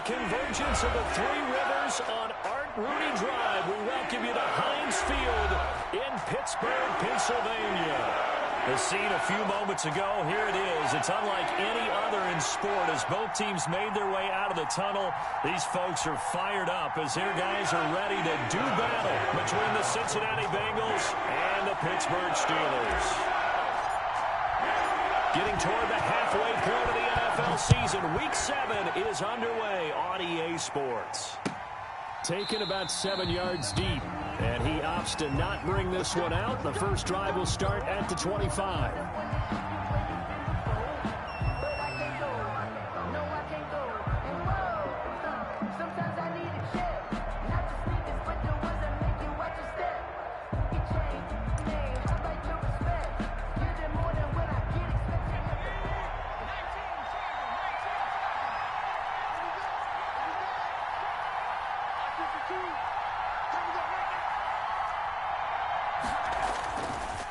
convergence of the Three Rivers on Art Rooney Drive. We welcome you to Heinz Field in Pittsburgh, Pennsylvania. The scene a few moments ago, here it is. It's unlike any other in sport as both teams made their way out of the tunnel. These folks are fired up as their guys are ready to do battle between the Cincinnati Bengals and the Pittsburgh Steelers. Getting toward the halfway point of the NFL season, Week 7 is underway on EA Sports. Taken about 7 yards deep, and he opts to not bring this one out. The first drive will start at the 25.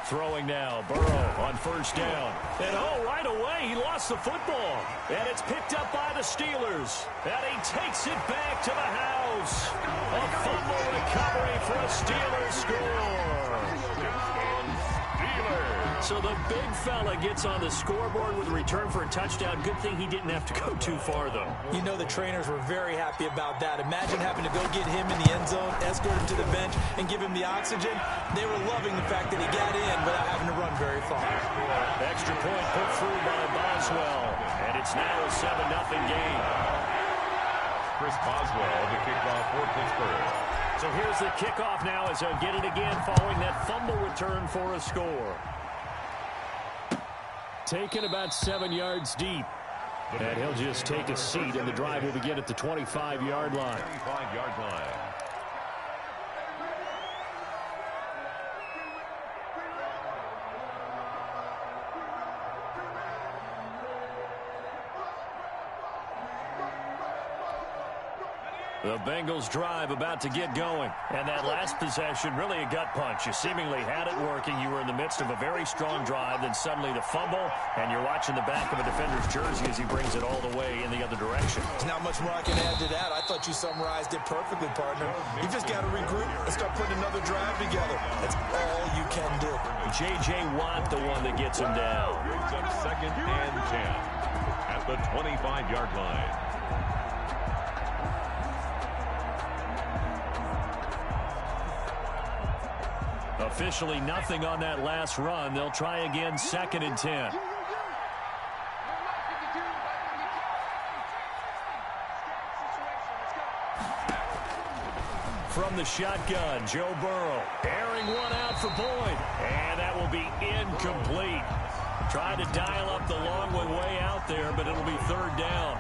Throwing now, Burrow on first down. And right away, he lost the football. And it's picked up by the Steelers. And he takes it back to the house. A fumble recovery for a Steelers score. So the big fella gets on the scoreboard with a return for a touchdown. Good thing he didn't have to go too far, though. You know the trainers were very happy about that. Imagine having to go get him in the end zone, escort him to the bench, and give him the oxygen. They were loving the fact that he got in without having to run very far. Extra point put through by Boswell. And it's now a 7-0 game. Chris Boswell, the kickoff for Pittsburgh. So here's the kickoff now as they'll get it again following that fumble return for a score. Taken about 7 yards deep. And he'll just take a seat, and the drive will begin at the 25-yard line. 25-yard line. The Bengals drive about to get going. And that last possession, really a gut punch. You seemingly had it working. You were in the midst of a very strong drive. Then suddenly the fumble, and you're watching the back of a defender's jersey as he brings it all the way in the other direction. There's not much more I can add to that. I thought you summarized it perfectly, partner. You just got to regroup and start putting another drive together. That's all you can do. J.J. Watt, the one that gets him down. Brings up 2nd and 10 at the 25-yard line. Officially nothing on that last run. They'll try again, 2nd and 10. From the shotgun, Joe Burrow airing one out for Boyd. And that will be incomplete. Tried to dial up the long one way out there, but it'll be 3rd down.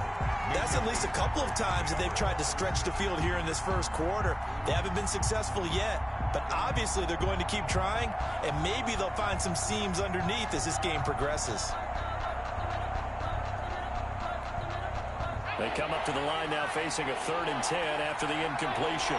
That's at least a couple of times that they've tried to stretch the field here in this first quarter. They haven't been successful yet, but obviously they're going to keep trying, and maybe they'll find some seams underneath as this game progresses. They come up to the line now facing a 3rd and 10 after the incompletion.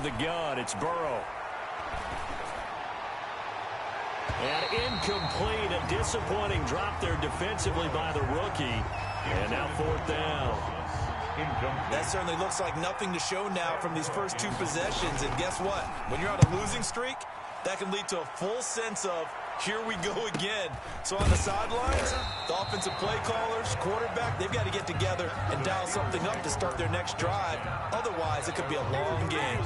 The gun, it's Burrow. And incomplete, a disappointing drop there defensively by the rookie. And now 4th down. That certainly looks like nothing to show now from these first 2 possessions. And guess what? When you're on a losing streak, that can lead to a full sense of, here we go again. So on the sidelines, the offensive play callers, quarterback, they've got to get together and dial something up to start their next drive. Otherwise, it could be a long game.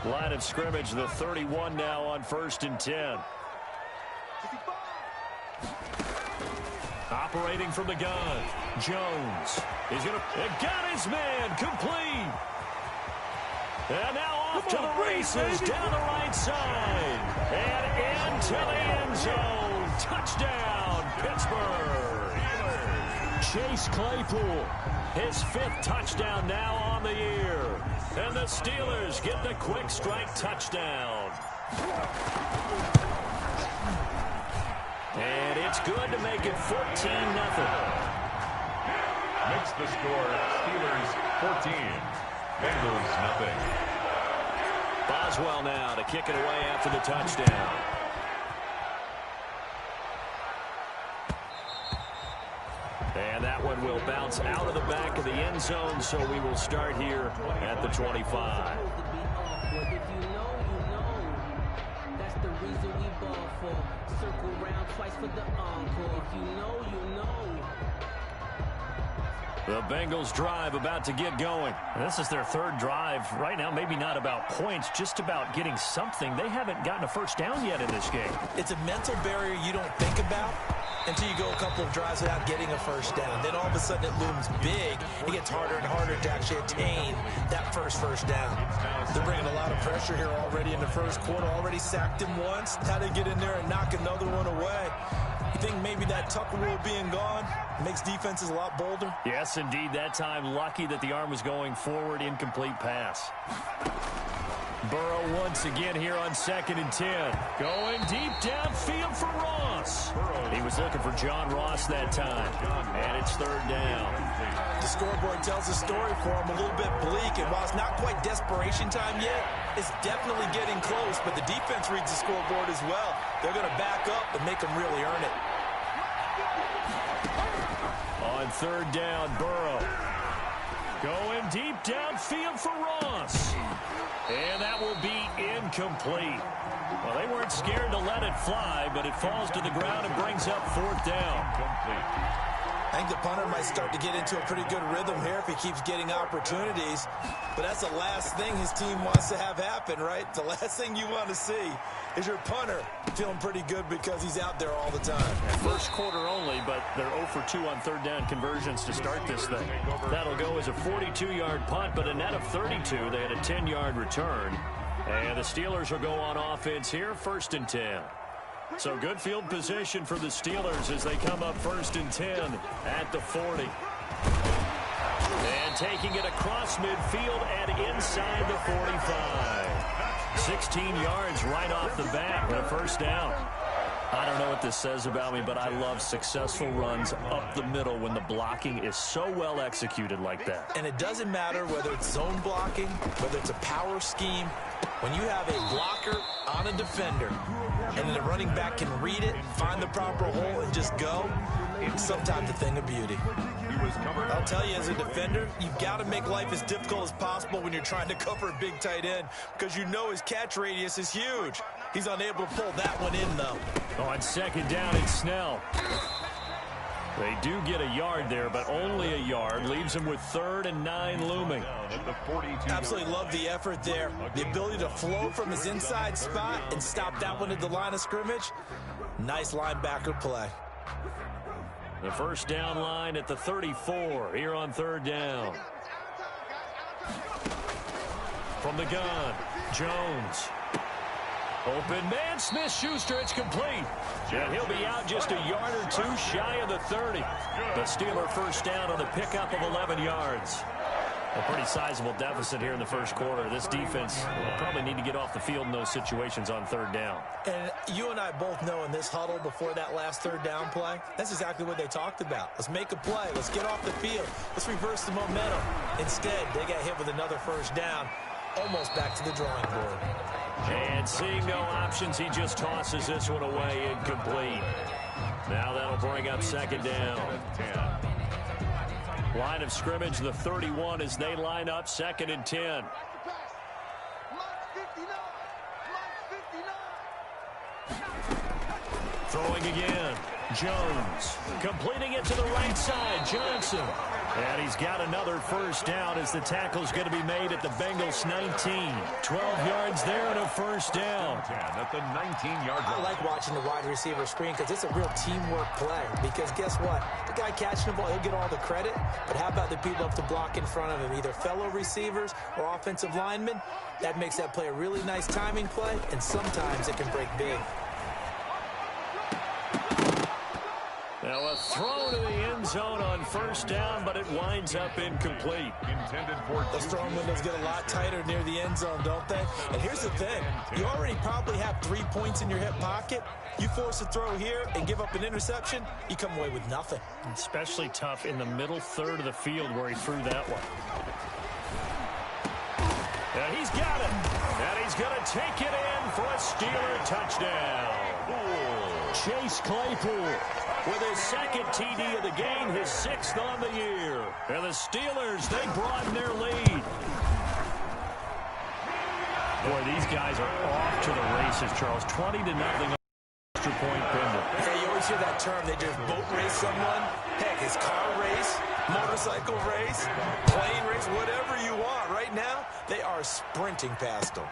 Line of scrimmage, the 31 now on 1st and 10. Operating from the gun, Jones is going to got his man complete. And now off to the races down the right side and into the end zone. Touchdown, Pittsburgh. Chase Claypool. His 5th touchdown now on the year. And the Steelers get the quick strike touchdown. And it's good to make it 14-0. Makes the score Steelers 14, Bengals 0. Boswell now to kick it away after the touchdown. And that one will bounce out of the back of the end zone, so we will start here at the 25. If you know, you know. That's the reason we ball for. Circle round twice for the encore. If you know, you know. The Bengals drive about to get going. This is their 3rd drive. Right now, maybe not about points, just about getting something. They haven't gotten a first down yet in this game. It's a mental barrier you don't think about until you go a couple of drives without getting a first down. Then all of a sudden it looms big. It gets harder and harder to actually attain that first down. They're bringing a lot of pressure here already in the first quarter. Already sacked him once. How to get in there and knock another one away. You think maybe that Tucker rule being gone makes defenses a lot bolder? Yes, indeed. That time, lucky that the arm was going forward. Incomplete pass. Burrow once again here on 2nd and 10. Going deep downfield for Ross. He was looking for John Ross that time. And it's 3rd down. The scoreboard tells a story for him, a little bit bleak. And while it's not quite desperation time yet, it's definitely getting close. But the defense reads the scoreboard as well. They're going to back up and make them really earn it. On 3rd down, Burrow. Going deep downfield for Ross. And that will be incomplete. Well, they weren't scared to let it fly, but it falls to the ground and brings up 4th down. I think the punter might start to get into a pretty good rhythm here if he keeps getting opportunities. But that's the last thing his team wants to have happen, right? The last thing you want to see is your punter feeling pretty good because he's out there all the time. First quarter only, but they're 0 for 2 on 3rd down conversions to start this thing. That'll go as a 42-yard punt, but a net of 32. They had a 10-yard return. And the Steelers will go on offense here, 1st and 10. So good field position for the Steelers as they come up 1st and 10 at the 40. And taking it across midfield and inside the 45. 16 yards right off the bat and a 1st down. I don't know what this says about me, but I love successful runs up the middle when the blocking is so well executed like that. And it doesn't matter whether it's zone blocking, whether it's a power scheme. When you have a blocker on a defender and then the running back can read it, find the proper hole, and just go, it's sometimes a thing of beauty. I'll tell you, as a defender, you've got to make life as difficult as possible when you're trying to cover a big tight end because you know his catch radius is huge. He's unable to pull that one in, though. On 2nd down, it's Snell. They do get a yard there, but only a yard. Leaves them with 3rd and 9 looming. Absolutely love the effort there. The ability to flow from his inside spot and stop that one at the line of scrimmage. Nice linebacker play. The 1st down line at the 34 here on 3rd down. From the gun, Jones. Open man, Smith-Schuster, it's complete. And he'll be out just a yard or 2 shy of the 30. The Steeler 1st down on the pickup of 11 yards. A pretty sizable deficit here in the 1st quarter. This defense will probably need to get off the field in those situations on 3rd down. And you and I both know in this huddle before that last 3rd down play, that's exactly what they talked about. Let's make a play. Let's get off the field. Let's reverse the momentum. Instead, they got hit with another 1st down, almost back to the drawing board. And seeing no options, he just tosses this one away, incomplete. Now that'll bring up 2nd down. Line of scrimmage, the 31 as they line up 2nd and 10. Throwing again. Jones completing it to the right side. Johnson. And he's got another 1st down as the tackle's going to be made at the Bengals 19. 12 yards there and a 1st down. At the 19-yard line. I like watching the wide receiver screen because it's a real teamwork play. Because guess what? The guy catching the ball, he'll get all the credit. But how about the people up to block in front of him? Either fellow receivers or offensive linemen. That makes that play a really nice timing play. And sometimes it can break big. Now a throw to the end zone on first down, but it winds up incomplete. Intended for Those throwing windows get a lot tighter near the end zone, don't they? And here's the thing. You already probably have 3 points in your hip pocket. You force a throw here and give up an interception, you come away with nothing. Especially tough in the middle third of the field where he threw that one. And he's got it. And he's going to take it in for a Steeler touchdown. Chase Claypool with his second TD of the game, his 6th on the year. And the Steelers, they broaden their lead. Boy, these guys are off to the races, Charles. 20-0 extra point pending. Hey, you always hear that term, they just boat race someone. Heck, it's car race, motorcycle race, plane race, whatever you want. Right now, they are sprinting past them.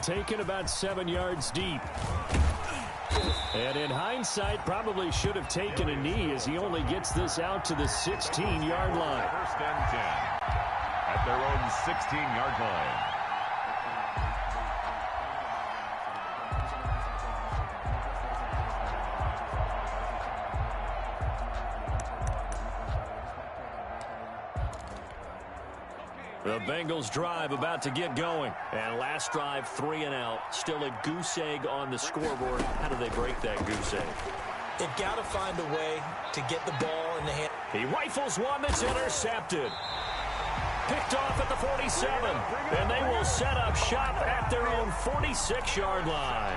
Taken about 7 yards deep. And in hindsight, probably should have taken a knee as he only gets this out to the 16-yard line. First and 10 at their own 16-yard line. The Bengals drive about to get going. And last drive, 3 and out. Still a goose egg on the scoreboard. How do they break that goose egg? They've got to find a way to get the ball in the hand. He rifles one that's intercepted. Picked off at the 47. And they will set up shop at their own 46-yard line.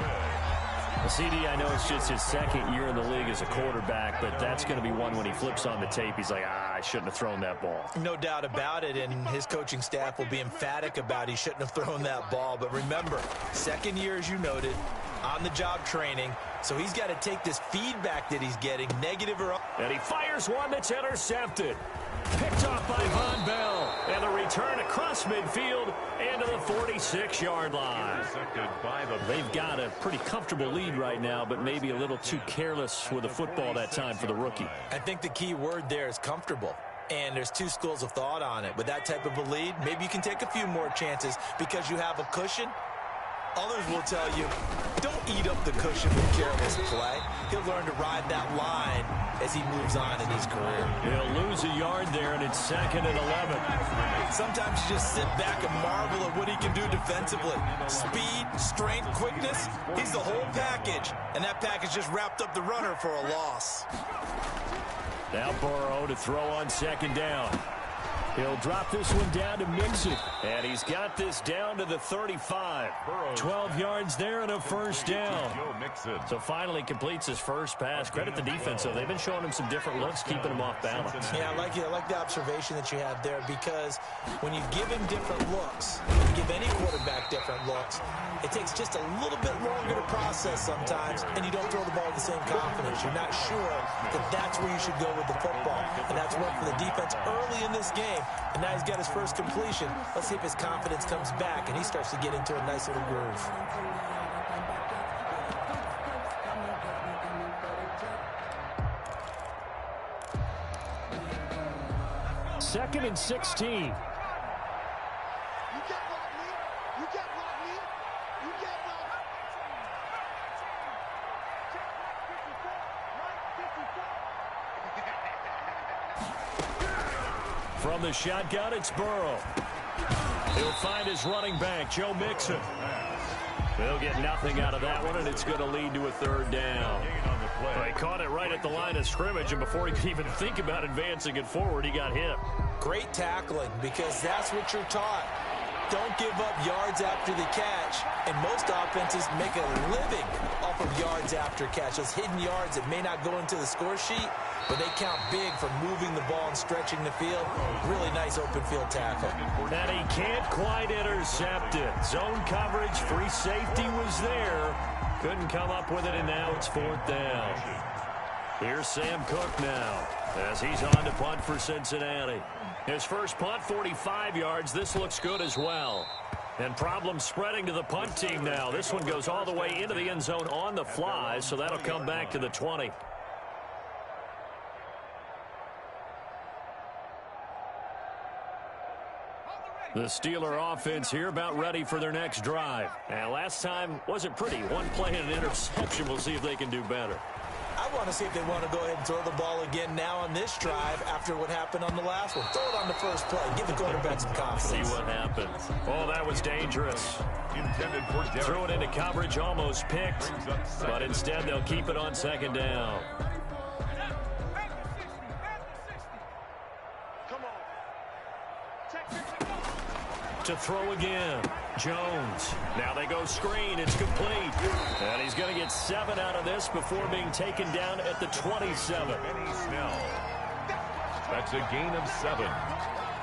CD, I know it's just his 2nd year in the league as a quarterback, but that's going to be one when he flips on the tape. He's like, I shouldn't have thrown that ball. No doubt about it, and his coaching staff will be emphatic about he shouldn't have thrown that ball. But remember, 2nd year, as you noted, on-the-job training, so he's got to take this feedback that he's getting, negative or up. And he fires one that's intercepted. Picked off by Von Bell. And a return across midfield into the 46-yard line. They've got a pretty comfortable lead right now, but maybe a little too careless with the football that time for the rookie. I think the key word there is comfortable. And there's 2 schools of thought on it. With that type of a lead, maybe you can take a few more chances because you have a cushion. Others will tell you, don't eat up the cushion with careless play. He'll learn to ride that line as he moves on in his career. He'll lose a yard there, and it's 2nd and 11. Sometimes you just sit back and marvel at what he can do defensively. Speed, strength, quickness, he's the whole package. And that package just wrapped up the runner for a loss. Now Burrow to throw on 2nd down. He'll drop this one down to Mixon. And he's got this down to the 35. 12 yards there and a first down. So finally completes his first pass. Credit the defense, though. They've been showing him some different looks, keeping him off balance. Yeah, I like the observation that you have there, because when you give him different looks, give any quarterback different looks, it takes just a little bit longer to process sometimes, and you don't throw the ball with the same confidence. You're not sure that that's where you should go with the football. And that's worked for the defense early in this game. And now he's got his first completion. Let's see if his confidence comes back and he starts to get into a nice little groove. Second and 16. From the shotgun, it's Burrow. He'll find his running back, Joe Mixon. They'll get nothing out of that one, and it's going to lead to a 3rd down. He caught it right at the line of scrimmage, and before he could even think about advancing it forward, he got hit. Great tackling, because that's what you're taught. Don't give up yards after the catch, and most offenses make a living off of yards after catch. Those hidden yards that may not go into the score sheet, but they count big for moving the ball and stretching the field. Really nice open field tackle. And he can't quite intercept it. Zone coverage, free safety was there. Couldn't come up with it, and now it's 4th down. Here's Sam Cook now as he's on to punt for Cincinnati. His first punt, 45 yards. This looks good as well. And problems spreading to the punt team now. This one goes all the way into the end zone on the fly, so that'll come back to the 20. The Steeler offense here about ready for their next drive. And last time wasn't pretty. One play and an interception. We'll see if they can do better. I want to see if they want to go ahead and throw the ball again now on this drive after what happened on the last one. Throw it on the first play. Give the quarterback some confidence. See what happens. Oh, that was dangerous. Intended for Derek. Threw it into coverage, almost picked. But instead, they'll keep it on second down. To throw again. Jones. Now they go screen. It's complete. And he's going to get 7 out of this before being taken down at the 27. That's a gain of 7.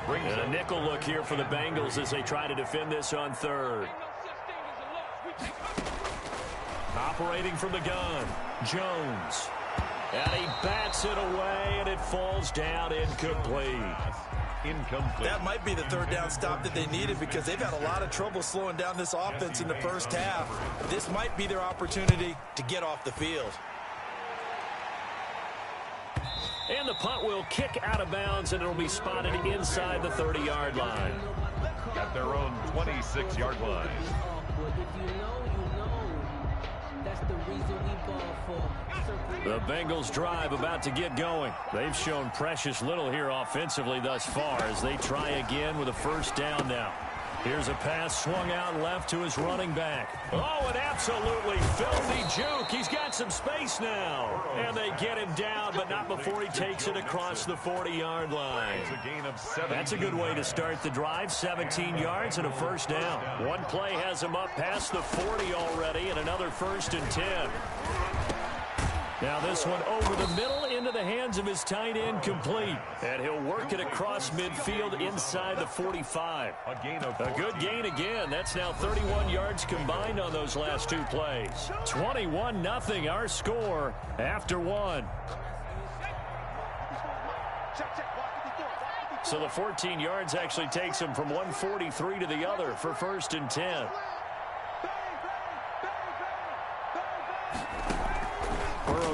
And a nickel look here for the Bengals as they try to defend this on third. Operating from the gun. Jones. And he bats it away, and it falls down incomplete. Incomplete. That might be the third down stop that they needed because they've had a lot of trouble slowing down this offense in the first half. This might be their opportunity to get off the field. And the punt will kick out of bounds, and it'll be spotted inside the 30-yard line. At their own 26-yard line. The Bengals drive about to get going. They've shown precious little here offensively thus far as they try again with a first down now. Here's a pass swung out left to his running back. Oh, an absolutely filthy juke. He's got some space now. And they get him down, but not before he takes it across the 40-yard line. That's a good way to start the drive. 17 yards and a first down. One play has him up past the 40 already, and another 1st and 10. Now this one over the middle into the hands of his tight end, complete. And he'll work it across midfield inside the 45. A good gain again. That's now 31 yards combined on those last 2 plays. 21-0 our score after 1. So the 14 yards actually takes him from 143 to the other for 1st and 10.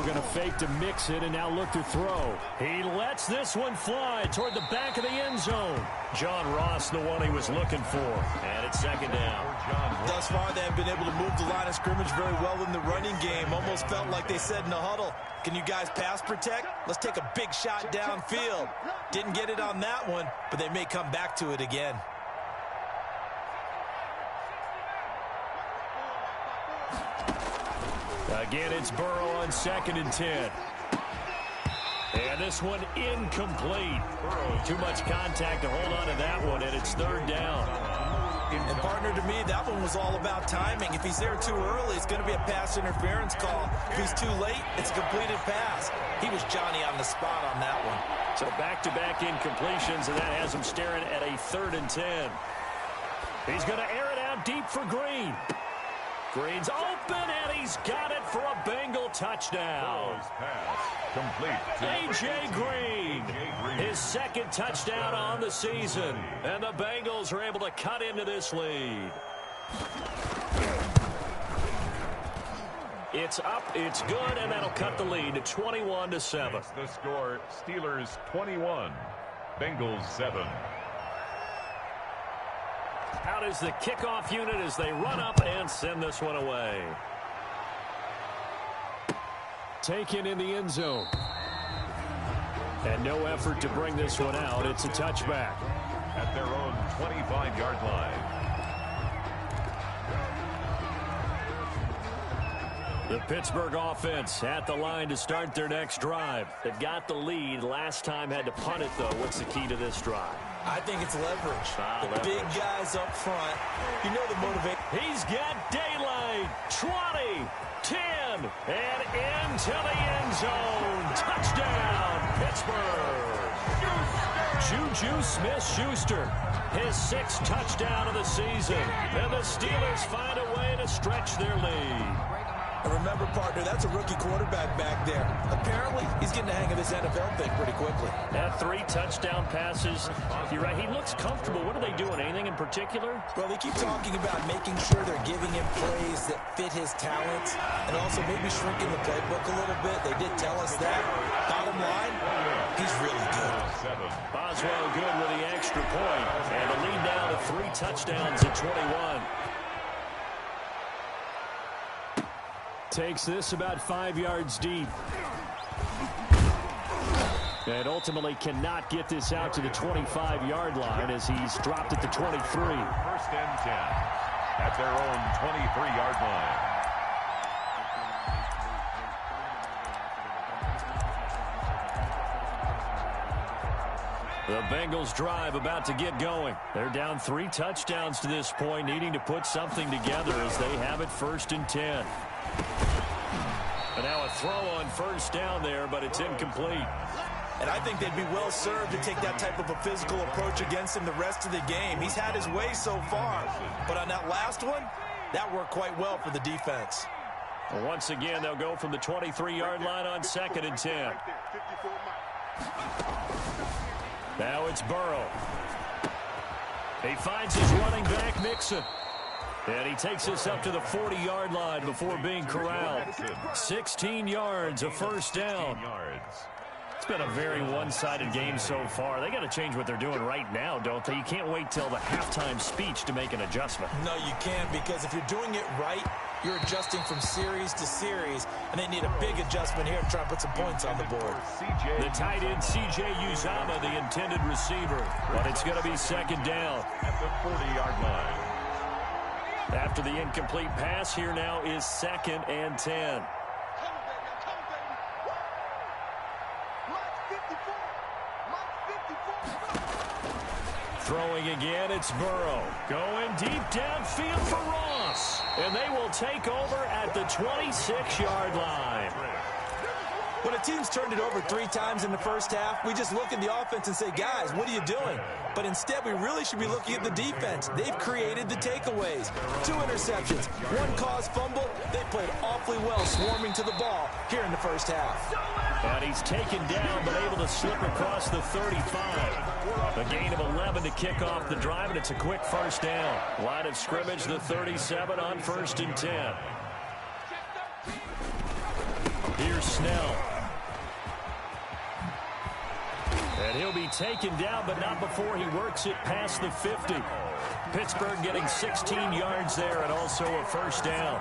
Going to fake to mix it and now look to throw. He lets this one fly toward the back of the end zone. John Ross, the one he was looking for. And it's 2nd down. Thus far, they have been able to move the line of scrimmage very well in the running game. Almost felt like they said in the huddle, can you guys pass protect? Let's take a big shot downfield. Didn't get it on that one, but they may come back to it again. Again, it's Burrow on 2nd and 10. And this one incomplete. Too much contact to hold on to that one, and it's 3rd down. And partner, to me, that one was all about timing. If he's there too early, it's going to be a pass interference call. If he's too late, it's a completed pass. He was Johnny on the spot on that one. So back-to-back incompletions, and that has him staring at a 3rd and 10. He's going to air it out deep for Green. Green's open, and he's got it for a Bengal touchdown. A.J. Green, his 2nd touchdown on the season. And the Bengals are able to cut into this lead. It's up, it's good, and that'll cut the lead to 21-7. The score, Steelers 21, Bengals 7. Out is the kickoff unit as they run up and send this one away. Taken in the end zone. And no effort to bring this one out. It's a touchback. At their own 25-yard line. The Pittsburgh offense at the line to start their next drive. They've got the lead. Last time had to punt it, though. What's the key to this drive? I think it's leverage. The big guys up front, you know the motivation. He's got daylight. 20, 10, and into the end zone. Touchdown, Pittsburgh. Juju Smith-Schuster, his 6th touchdown of the season. And the Steelers find a way to stretch their lead. And remember, partner, that's a rookie quarterback back there. Apparently, he's getting the hang of this NFL thing pretty quickly. Had 3 touchdown passes. You're right, he looks comfortable. What are they doing? Anything in particular? Well, they keep talking about making sure they're giving him plays that fit his talents and also maybe shrinking the playbook a little bit. They did tell us that. Bottom line, he's really good. Boswell good with the extra point. And the lead down to 3 touchdowns at 21. Takes this about 5 yards deep. And ultimately cannot get this out to the 25-yard line as he's dropped at the 23. First and 10 at their own 23-yard line. The Bengals drive about to get going. They're down 3 touchdowns to this point, needing to put something together as they have it first and 10. And now a throw on first down there, but it's incomplete. And I think they'd be well served to take that type of a physical approach against him the rest of the game. He's had his way so far, but on that last one, that worked quite well for the defense. Well, once again, they'll go from the 23-yard line on second and 10. Now it's Burrow. He finds his running back, Mixon. And he takes us up to the 40-yard line before being corralled. 16 yards, a first down. It's been a very one-sided game so far. They got to change what they're doing right now, don't they? You can't wait till the halftime speech to make an adjustment. No, you can't, because if you're doing it right, you're adjusting from series to series, and they need a big adjustment here to try and put some points on the board. The tight end, C.J. Uzomah, the intended receiver, but it's going to be second down. At the 40-yard line. After the incomplete pass, here now is second and 10. Throwing again, it's Burrow. Going deep downfield for Ross. And they will take over at the 26-yard line. When a team's turned it over 3 times in the first half, we just look at the offense and say, guys, what are you doing? But instead, we really should be looking at the defense. They've created the takeaways. 2 interceptions, 1 caused fumble. They played awfully well swarming to the ball here in the first half. And he's taken down, but able to slip across the 35. A gain of 11 to kick off the drive, and it's a quick first down. Line of scrimmage, the 37 on first and 10. Here's Snell. And he'll be taken down, but not before he works it past the 50. Pittsburgh getting 16 yards there and also a first down.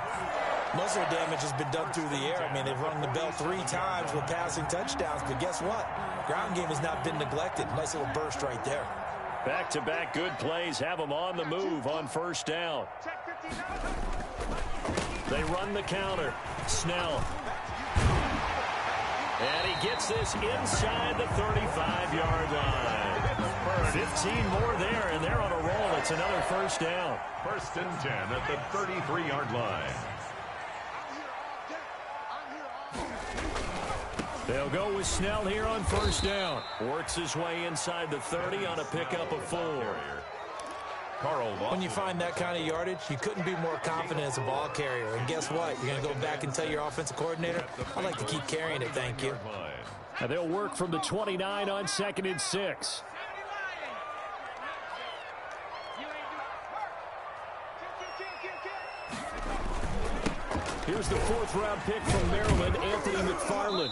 Most of the damage has been done through the air. I mean, they've rung the bell 3 times with passing touchdowns, but guess what? Ground game has not been neglected. Nice little burst right there. Back-to-back good plays have them on the move on first down. They run the counter. Snell. And he gets this inside the 35-yard line. 15 more there, and they're on a roll. It's another first down. First and 10 at the 33-yard line. They'll go with Snell here on first down. Works his way inside the 30 on a pickup of 4. When you find that kind of yardage, you couldn't be more confident as a ball carrier. And guess what? You're going to go back and tell your offensive coordinator, I'd like to keep carrying it, thank you. And they'll work from the 29 on second and 6. Here's the 4th-round pick from Maryland, Anthony McFarland.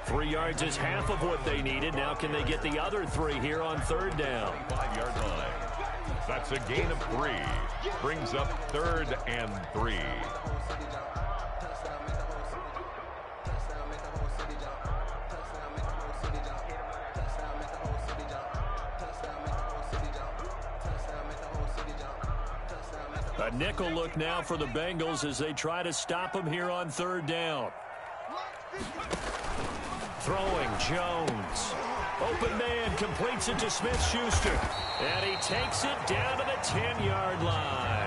3 yards is half of what they needed. Now can they get the other 3 here on third down? 5-yard line. That's a gain of 3. Brings up 3rd and 3. A nickel look now for the Bengals as they try to stop him here on third down. Throwing Jones. Open man completes it to Smith-Schuster. And he takes it down to the 10-yard line.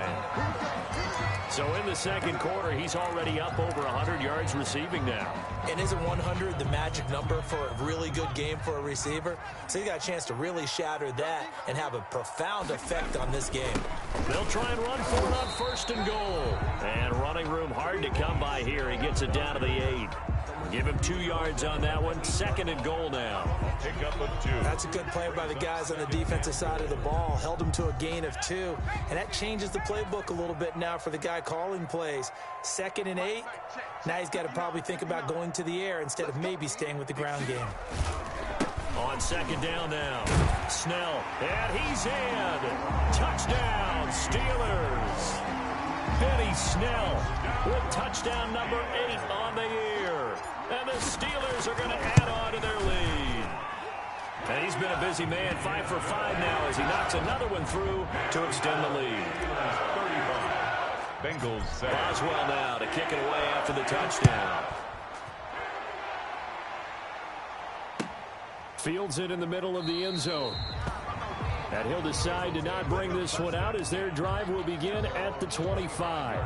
So in the second quarter, he's already up over 100 yards receiving now. And isn't 100 the magic number for a really good game for a receiver? So he's got a chance to really shatter that and have a profound effect on this game. They'll try and run for it on first and goal. And running room hard to come by here. He gets it down to the 8. Give him 2 yards on that one. Second and goal now. Pick up of 2. That's a good play by the guys on the defensive side of the ball. Held him to a gain of 2. And that changes the playbook a little bit now for the guy calling plays. Second and 8. Now he's got to probably think about going to the air instead of maybe staying with the ground game. On second down now. Snell. And he's in. Touchdown, Steelers. Benny Snell with touchdown number 8 on the year. And the Steelers are going to add on to their lead. And he's been a busy man, 5 for 5 now as he knocks another one through to extend the lead. 35. Bengals set. Boswell now to kick it away after the touchdown. Fields it in the middle of the end zone. And he'll decide to not bring this one out as their drive will begin at the 25.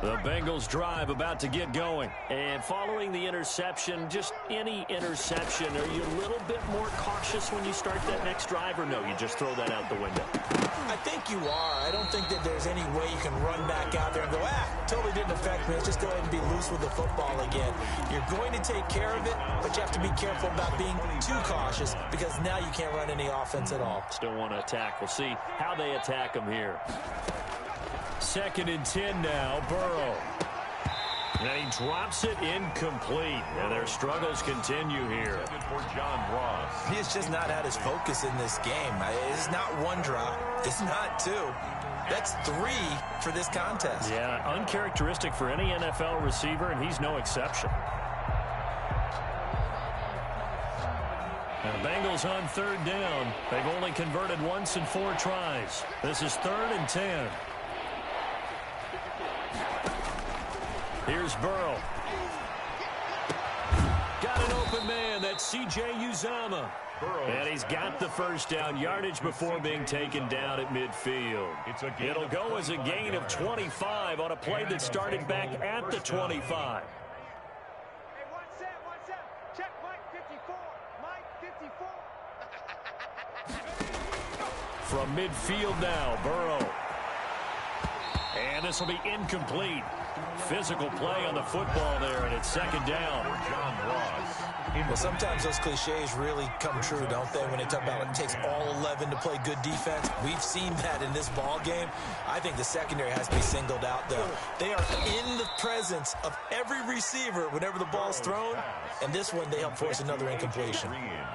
The Bengals drive about to get going. And following the interception, just any interception, are you a little bit more cautious when you start that next drive, or no, you just throw that out the window? I think you are. I don't think that there's any way you can run back out there and go, totally didn't affect me. Let's just go ahead and be loose with the football again. You're going to take care of it, but you have to be careful about being too cautious because now you can't run any offense at all. Still want to attack. We'll see how they attack them here. 2nd and 10 now, Burrow. And he drops it incomplete. And their struggles continue here. For John Ross. He has just not had his focus in this game. It's not one drop. It's not two. That's 3 for this contest. Yeah, uncharacteristic for any NFL receiver, and he's no exception. And the Bengals on 3rd down. They've only converted once in 4 tries. This is 3rd and 10. Here's Burrow. Got an open man. That's C.J. Uzomah. And he's got the first down yardage before being taken down at midfield. It'll go as a gain of 25 on a play that started back at the 25. Hey, one set. Check Mike 54. From midfield now, Burrow. And this will be incomplete. Physical play on the football there, and it's 2nd down. John Ross. Well, sometimes those cliches really come true, don't they, when they talk about it takes all 11 to play good defense. We've seen that in this ball game. I think the secondary has to be singled out, though. They are in the presence of every receiver whenever the ball's thrown, and this one they help force another incompletion.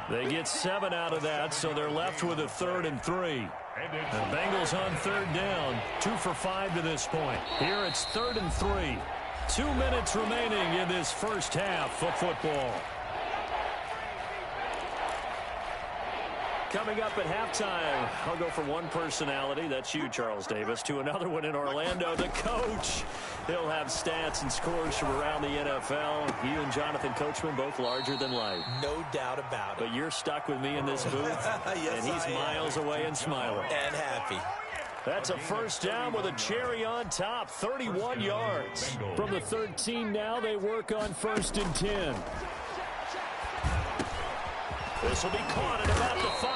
They get 7 out of that, so they're left with a 3rd and 3. The Bengals on 3rd down, 2 for 5 to this point. Here it's 3rd and 3. 2 minutes remaining in this first half of football. Coming up at halftime, I'll go from one personality, that's you, Charles Davis, to another one in Orlando, the coach. He'll have stats and scores from around the NFL. You and Jonathan Coachman, both larger than life. No doubt about it. But you're stuck with me in this booth, Yes, and he's miles away and smiling. And happy. That's a first down with a cherry on top, 31 yards. From the 13 now, they work on 1st and 10. This will be caught at about the 5.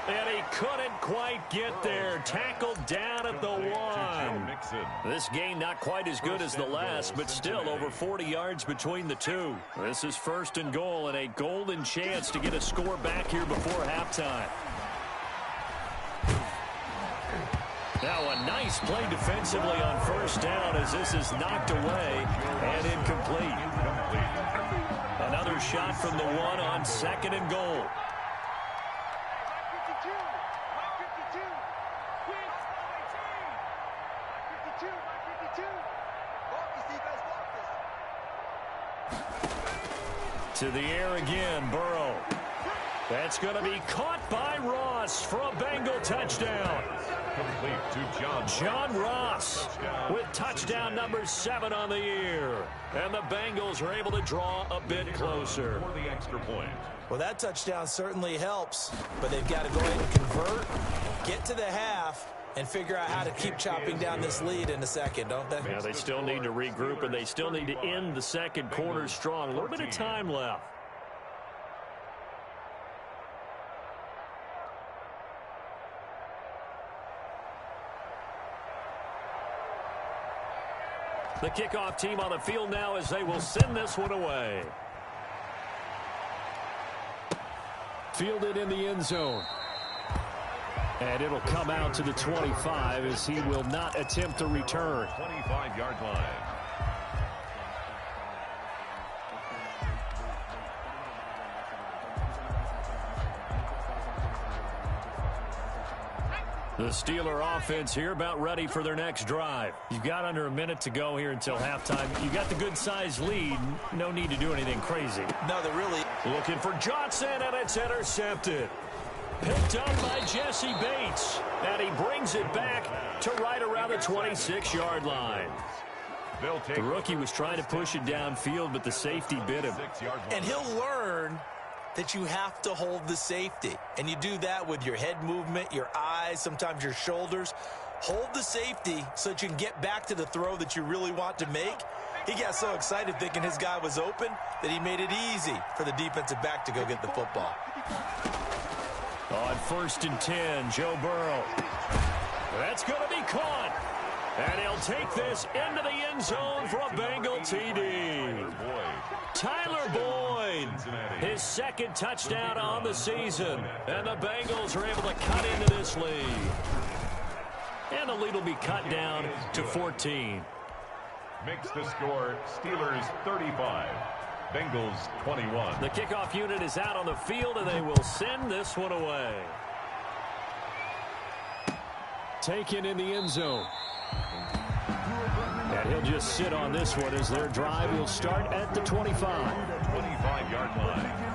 And he couldn't quite get there. Tackled down at the 1. This game not quite as good as the last, but still over 40 yards between the two. This is 1st and goal and a golden chance to get a score back here before halftime. Now a nice play defensively on 1st down as this is knocked away and incomplete. Another shot from the 1 on 2nd and goal. To the air again, Burrow. That's going to be caught by Ross for a Bengal touchdown. Complete to John Ross with touchdown number 7 on the year. And the Bengals are able to draw a bit closer. For the extra point. Well, that touchdown certainly helps, but they've got to go ahead and convert, get to the half, and figure out how to keep chopping down this lead in the second, don't they? Yeah, they still need to regroup, and they still need to end the second quarter strong. A little bit of time left. The kickoff team on the field now as they will send this one away. Fielded in the end zone. And it'll come out to the 25 as he will not attempt to return. 25-yard line. The Steeler offense here about ready for their next drive. You've got under a minute to go here until halftime. You got the good-sized lead. No need to do anything crazy. No, they're really looking for Johnson, and it's intercepted. Picked up by Jesse Bates. And he brings it back to right around the 26-yard line. The rookie was trying to push it downfield, but the safety bit him. And he'll learn that you have to hold the safety. And you do that with your head movement, your eyes, sometimes your shoulders. Hold the safety so that you can get back to the throw that you really want to make. He got so excited thinking his guy was open that he made it easy for the defensive back to go get the football. On 1st and 10, Joe Burrow. That's going to be caught. And he'll take this into the end zone for a Bengal TD. Tyler Boyd, his second touchdown on the season. And the Bengals are able to cut into this lead. And the lead will be cut down to 14. Makes the score Steelers 35, Bengals 21. The kickoff unit is out on the field, and they will send this one away. Taken in the end zone. And he'll just sit on this one as their drive will start at the 25. 25-yard line.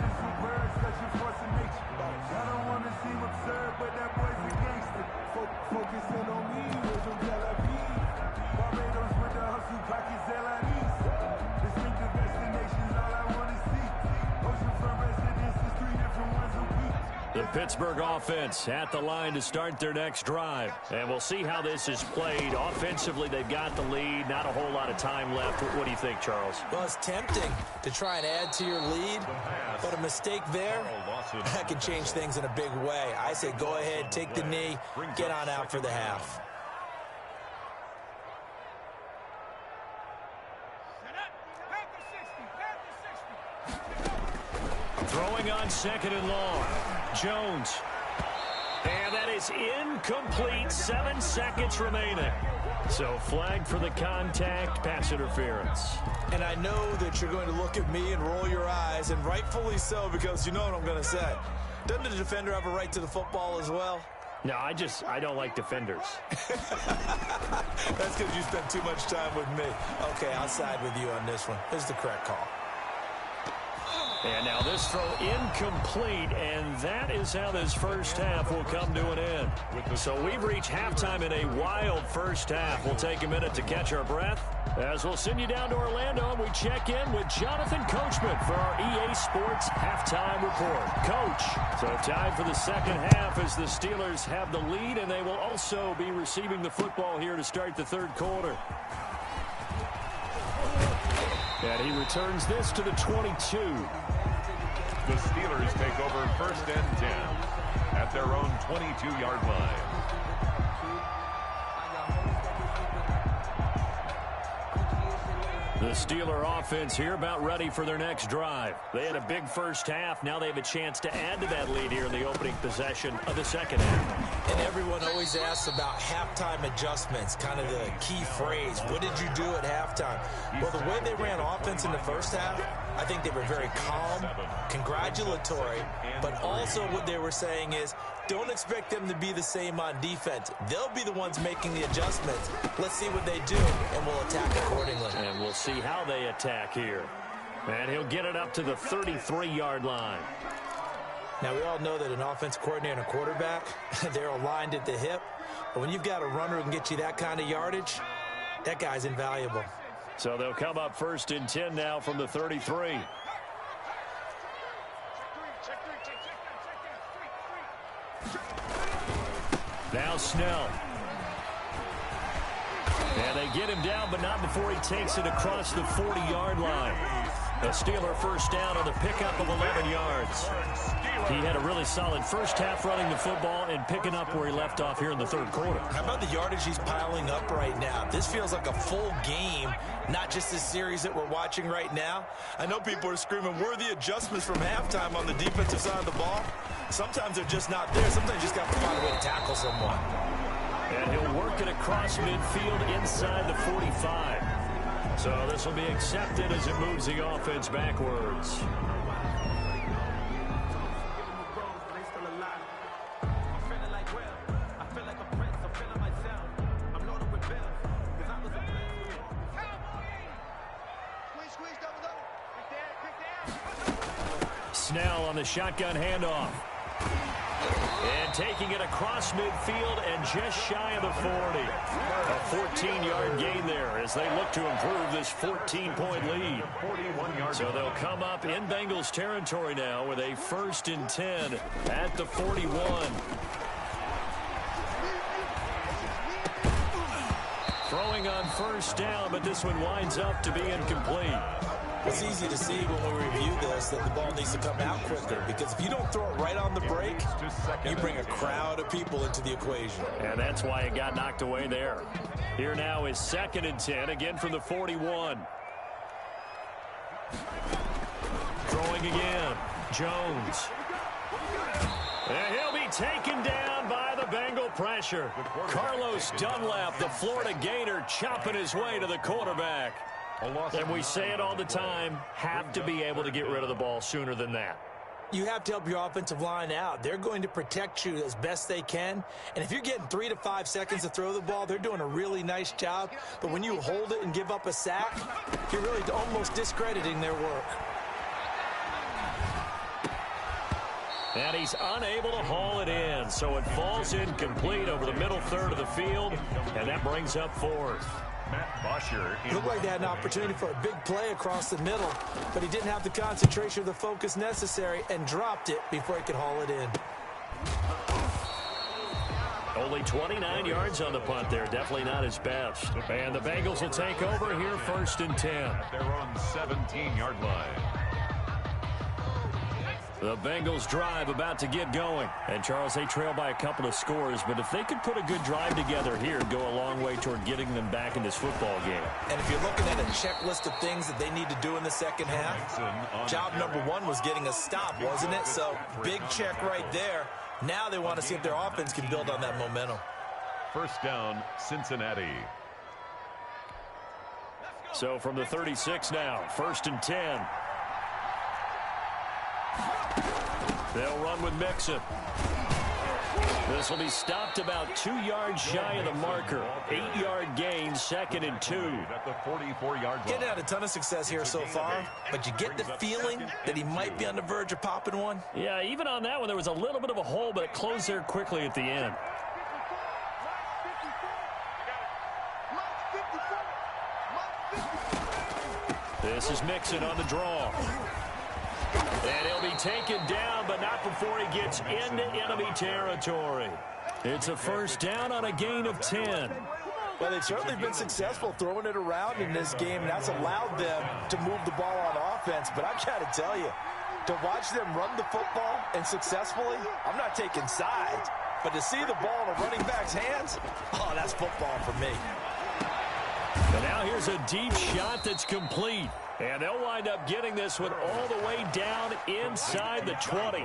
The Pittsburgh offense at the line to start their next drive. And we'll see how this is played. Offensively, they've got the lead. Not a whole lot of time left. What do you think, Charles? Well, it's tempting to try and add to your lead, but a mistake there, that can change things in a big way. I say go ahead, take the knee, get on out for the half. Throwing on 2nd and long. Jones. And that is incomplete. 7 seconds remaining. So flag for the contact, pass interference. And I know that you're going to look at me and roll your eyes, and rightfully so, because you know what I'm going to say. Doesn't the defender have a right to the football as well? No, I don't like defenders. That's because you spent too much time with me. Okay, I'll side with you on this one. This is the correct call. And now this throw incomplete, and that is how this first half will come to an end. So we've reached halftime in a wild first half. We'll take a minute to catch our breath as we'll send you down to Orlando, and we check in with Jonathan Coachman for our EA Sports Halftime Report. Coach, so time for the second half as the Steelers have the lead, and they will also be receiving the football here to start the third quarter. And he returns this to the 22. The Steelers take over 1st and 10 at their own 22-yard line. The Steeler offense here about ready for their next drive. They had a big first half. Now they have a chance to add to that lead here in the opening possession of the second half. And everyone always asks about halftime adjustments, kind of the key phrase. What did you do at halftime? Well, the way they ran offense in the first half, I think they were very calm, congratulatory, but also what they were saying is, don't expect them to be the same on defense. They'll be the ones making the adjustments. Let's see what they do, and we'll attack accordingly. And we'll see how they attack here. And he'll get it up to the 33-yard line. Now, we all know that an offense coordinator and a quarterback, they're aligned at the hip. But when you've got a runner who can get you that kind of yardage, that guy's invaluable. So they'll come up 1st and 10 now from the 33. Now Snell. And they get him down, but not before he takes it across the 40-yard line. A Steeler first down on a pickup of 11 yards. He had a really solid first half running the football and picking up where he left off here in the third quarter. How about the yardage he's piling up right now? This feels like a full game, not just this series that we're watching right now. I know people are screaming, where are the adjustments from halftime on the defensive side of the ball? Sometimes they're just not there. Sometimes you just got to find a way to tackle someone. And he'll work it across midfield inside the 45. So this will be accepted as it moves the offense backwards. Snell on the shotgun handoff. And taking it across midfield and just shy of the 40. A 14-yard gain there as they look to improve this 14-point lead. So they'll come up in Bengals territory now with a 1st and 10 at the 41. Throwing on 1st down, but this one winds up to be incomplete. It's easy to see when we review this that the ball needs to come out quicker, because if you don't throw it right on the break, you bring a crowd of people into the equation. And that's why it got knocked away there. Here now is 2nd and 10, again from the 41. Throwing again. Jones. And he'll be taken down by the Bengal pressure. Carlos Dunlap, the Florida Gator, chopping his way to the quarterback. And we say it all the time, have to be able to get rid of the ball sooner than that. You have to help your offensive line out. They're going to protect you as best they can. And if you're getting 3 to 5 seconds to throw the ball, they're doing a really nice job. But when you hold it and give up a sack, you're really almost discrediting their work. And he's unable to haul it in. So it falls incomplete over the middle third of the field. And that brings up 4th. Looked like they had an opportunity for a big play across the middle, but he didn't have the concentration or the focus necessary and dropped it before he could haul it in. Only 29 yards on the punt there. Definitely not his best. And the Bengals will take over here 1st and 10. At their own 17-yard line. The Bengals drive about to get going. And, Charles, they trail by a couple of scores, but if they could put a good drive together here, it'd go a long way toward getting them back in this football game. And if you're looking at a checklist of things that they need to do in the second half, job number 1 was getting a stop, wasn't it? So, big check right there. Now they want to see if their offense can build on that momentum. 1st down, Cincinnati. So, from the 36 now, 1st and 10. They'll run with Mixon. This will be stopped about 2 yards shy of the marker. 8-yard gain, 2nd and 2. At the 44-yard line. Getting had a ton of success here so far, but you get the feeling that he might be on the verge of popping one. Yeah, even on that one, there was a little bit of a hole, but it closed there quickly at the end. This is Mixon on the draw. And he'll be taken down, but not before he gets into enemy territory. It's a 1st down on a gain of 10. Well, they've certainly been successful throwing it around in this game, and that's allowed them to move the ball on offense. But I've got to tell you, to watch them run the football and successfully, I'm not taking sides. But to see the ball in a running back's hands, oh, that's football for me. And now here's a deep shot that's complete. And they'll wind up getting this one all the way down inside the 20.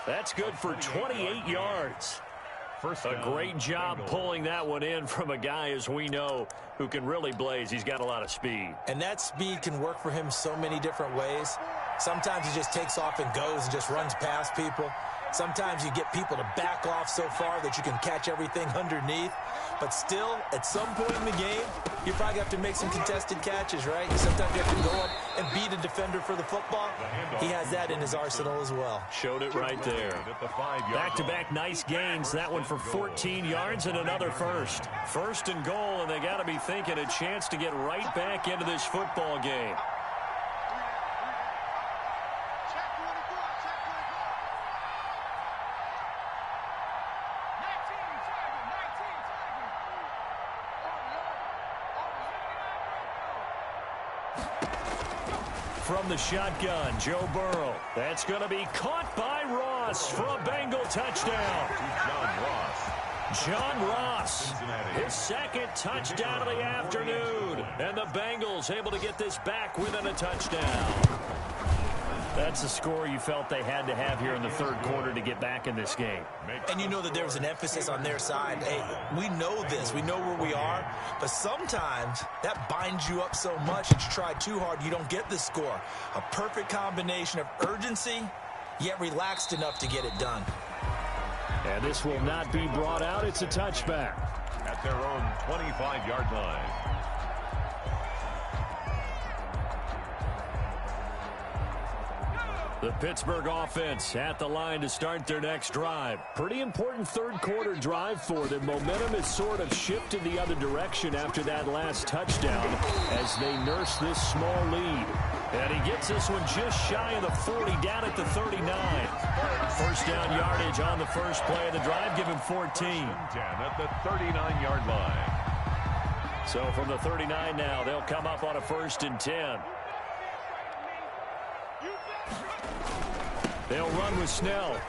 That's good for 28 yards. A great job pulling that one in from a guy, as we know, who can really blaze. He's got a lot of speed. And that speed can work for him so many different ways. Sometimes he just takes off and goes and just runs past people. Sometimes you get people to back off so far that you can catch everything underneath. But still, at some point in the game, you probably have to make some contested catches, right? Sometimes you have to go up and beat a defender for the football. He has that in his arsenal as well. Showed it right there. Back-to-back nice gains. That one for 14 yards and another 1st. 1st and goal, and they got to be thinking a chance to get right back into this football game. From the shotgun, Joe Burrow. That's going to be caught by Ross for a Bengal touchdown. John Ross, his 2nd touchdown of the afternoon. And the Bengals able to get this back within a touchdown. That's the score you felt they had to have here in the 3rd quarter to get back in this game. And you know that there was an emphasis on their side. Hey, we know this. We know where we are. But sometimes that binds you up so much that you try too hard, you don't get the score. A perfect combination of urgency, yet relaxed enough to get it done. And this will not be brought out. It's a touchback. At their own 25-yard line. The Pittsburgh offense at the line to start their next drive. Pretty important third quarter drive for them. Momentum has sort of shifted the other direction after that last touchdown as they nurse this small lead. And he gets this one just shy of the 40, down at the 39. First down yardage on the first play of the drive. Give him 14. 10 at the 39-yard line. So from the 39 now, they'll come up on a 1st and 10. They'll run with Snell.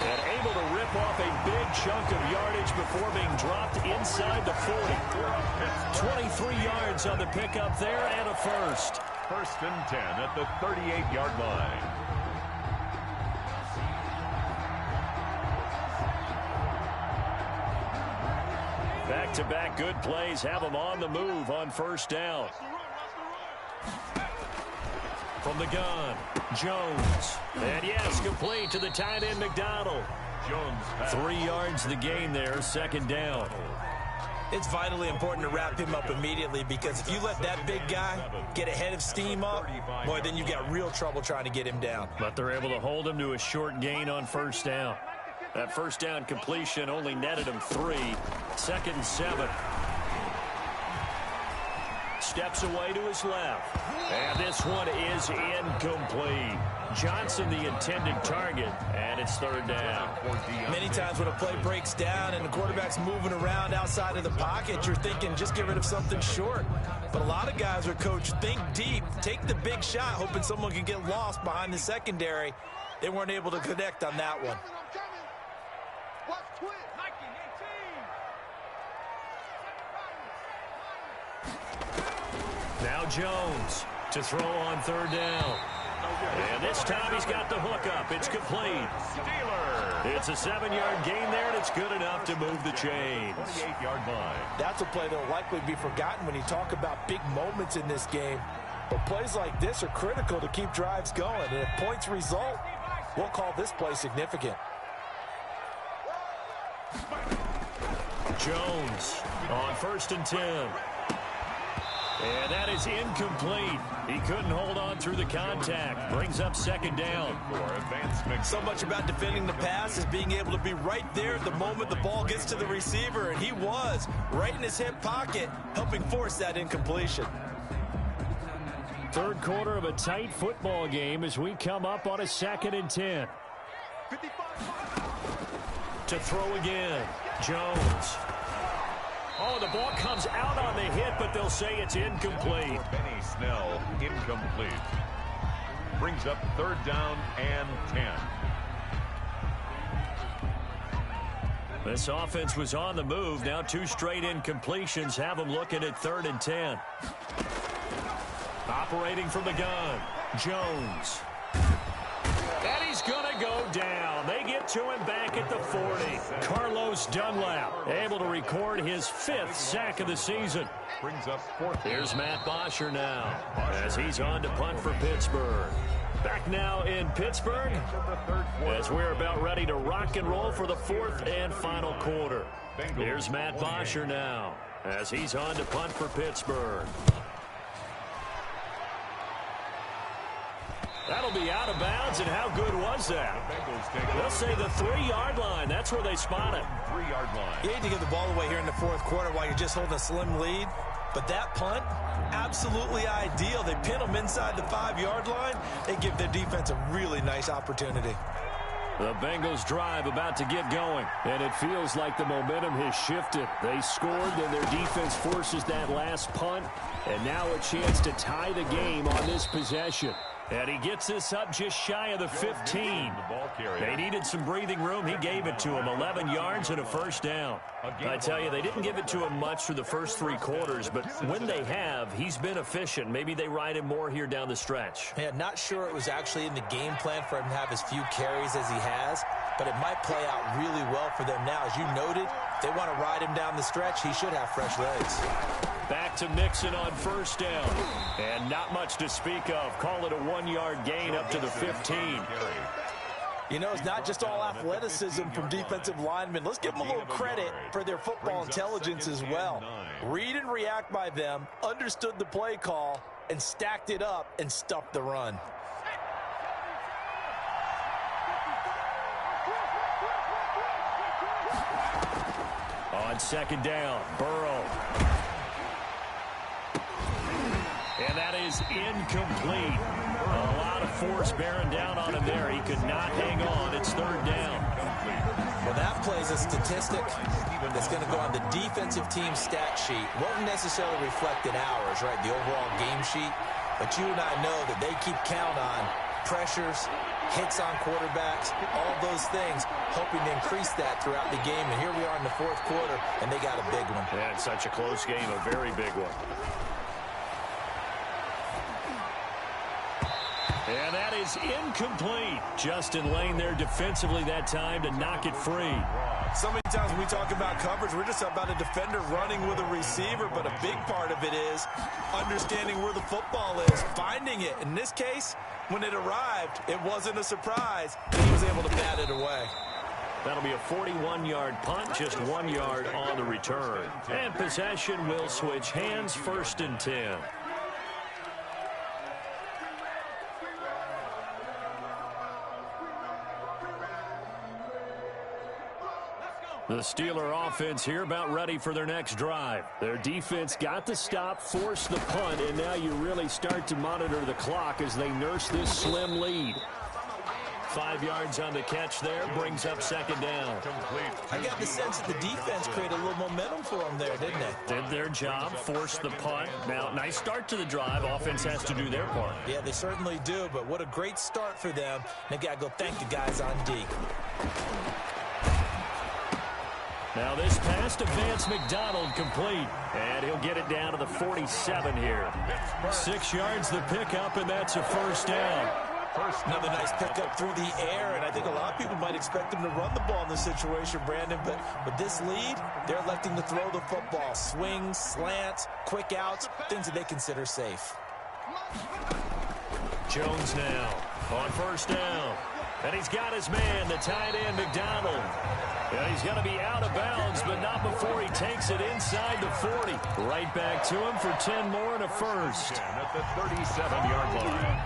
And able to rip off a big chunk of yardage before being dropped inside the 40. 23 yards on the pickup there and a first. 1st and 10 at the 38-yard line. Back-to-back good plays have them on the move on 1st down. From the gun, Jones. And yes, complete to the tight end, McDonald. Jones. 3 yards the gain there, 2nd down. It's vitally important to wrap him up immediately because if you let that big guy get ahead of steam up, boy, then you've got real trouble trying to get him down. But they're able to hold him to a short gain on 1st down. That 1st down completion only netted him 3. 2nd and 7. Steps away to his left. And this one is incomplete. Johnson the intended target, and it's 3rd down. Many times when a play breaks down and the quarterback's moving around outside of the pocket, you're thinking just get rid of something short. But a lot of guys are coached, think deep, take the big shot, hoping someone can get lost behind the secondary. They weren't able to connect on that one. Now Jones to throw on 3rd down. And this time he's got the hook up. It's complete. It's a 7-yard gain there, and it's good enough to move the chains. 48-yard line. That's a play that will likely be forgotten when you talk about big moments in this game. But plays like this are critical to keep drives going. And if points result, we'll call this play significant. Jones on 1st and 10. And that is incomplete. He couldn't hold on through the contact. Brings up 2nd down. So much about defending the pass is being able to be right there at the moment the ball gets to the receiver. And he was right in his hip pocket, helping force that incompletion. 3rd quarter of a tight football game as we come up on a 2nd and 10. To throw again. Jones. Oh, the ball comes out on the hit, but they'll say it's incomplete. Benny Snell, incomplete. Brings up 3rd down and 10. This offense was on the move. Now 2 straight incompletions have them looking at 3rd and 10. Operating from the gun, Jones. And he's going to go down. They get to him back at the 40. Carlos Dunlap able to record his 5th sack of the season. Brings up 4th. Here's Matt Bosher now as he's on to punt for Pittsburgh. Back now in Pittsburgh as we're about ready to rock and roll for the 4th and final quarter. Here's Matt Bosher now as he's on to punt for Pittsburgh. That'll be out of bounds, and how good was that? They'll say the 3-yard line. That's where they spot it. 3-yard line. You hate to give the ball away here in the 4th quarter while you're just holding a slim lead. But that punt, absolutely ideal. They pin them inside the 5-yard line. They give their defense a really nice opportunity. The Bengals drive about to get going, and it feels like the momentum has shifted. They scored, then their defense forces that last punt, and now a chance to tie the game on this possession. And he gets this up just shy of the 15. They needed some breathing room. He gave it to him. 11 yards and a 1st down. I tell you, they didn't give it to him much for the first 3 quarters, but when they have, he's been efficient. Maybe they ride him more here down the stretch. Yeah, not sure it was actually in the game plan for him to have as few carries as he has, but it might play out really well for them now. As you noted, they want to ride him down the stretch. He should have fresh legs. Back to Mixon on 1st down. And not much to speak of. Call it a 1-yard gain up to the 15. You know, it's not just all athleticism from defensive linemen. Let's give them a little credit for their football intelligence as well. Read and react by them, understood the play call, and stacked it up and stuffed the run. On second down, Burrow. And that is incomplete. A lot of force bearing down on him there. He could not hang on. It's third down. Well, that plays a statistic that's going to go on the defensive team stat sheet. Won't necessarily reflect in ours, right, the overall game sheet. But you and I know that they keep count on pressures, hits on quarterbacks, all those things, hoping to increase that throughout the game. And here we are in the fourth quarter, and they got a big one. Yeah, it's such a close game, a very big one. And that is incomplete. Justin Lane there defensively that time to knock it free. So many times when we talk about coverage, we're just about a defender running with a receiver, but a big part of it is understanding where the football is, finding it. In this case, when it arrived, it wasn't a surprise, and he was able to bat it away. That'll be a 41-yard punt, just 1 yard on the return. And possession will switch hands, 1st and 10. The Steeler offense here about ready for their next drive. Their defense got the stop, forced the punt, and now you really start to monitor the clock as they nurse this slim lead. 5 yards on the catch there, brings up second down. I got the sense that the defense created a little momentum for them there, didn't they? Did their job, forced the punt. Now, nice start to the drive. Offense has to do their part. Yeah, they certainly do, but what a great start for them. They got to go thank the guys on D. Now this pass to Vance McDonald complete. And he'll get it down to the 47 here. 6 yards the pickup, and that's a first down. Another nice pickup through the air, and I think a lot of people might expect him to run the ball in this situation, Brandon, but with this lead, they're electing to throw the football. Swings, slants, quick outs, things that they consider safe. Jones now on first down. And he's got his man, the tight end, McDonald. And he's going to be out of bounds, but not before he takes it inside the 40. Right back to him for 10 more and a first. At the 37-yard line.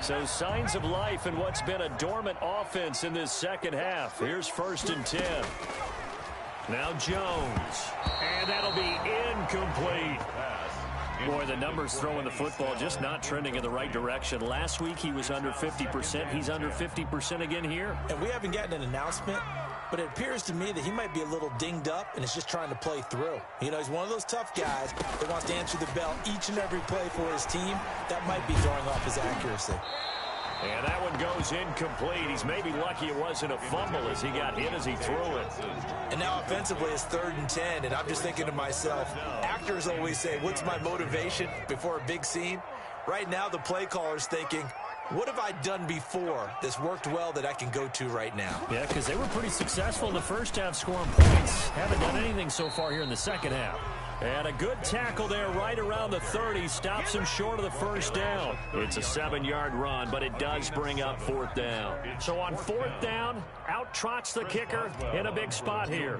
So signs of life in what's been a dormant offense in this second half. Here's 1st and 10. Now Jones. And that'll be incomplete. Boy, the numbers throwing the football just not trending in the right direction. Last week he was under 50%. He's under 50% again here. And we haven't gotten an announcement, but it appears to me that he might be a little dinged up and is just trying to play through. You know, he's one of those tough guys that wants to answer the bell each and every play for his team. That might be throwing off his accuracy. And that one goes incomplete. He's maybe lucky it wasn't a fumble as he got hit as he threw it. And now offensively it's 3rd and 10, and I'm just thinking to myself, actors always say, what's my motivation before a big scene? Right now the play caller's thinking, what have I done before that's worked well that I can go to right now? Yeah, because they were pretty successful in the first half scoring points. Haven't done anything so far here in the second half. And a good tackle there right around the 30. Stops him short of the first down. It's a 7-yard run, but it does bring up 4th down. So on 4th down, out trots the kicker in a big spot here.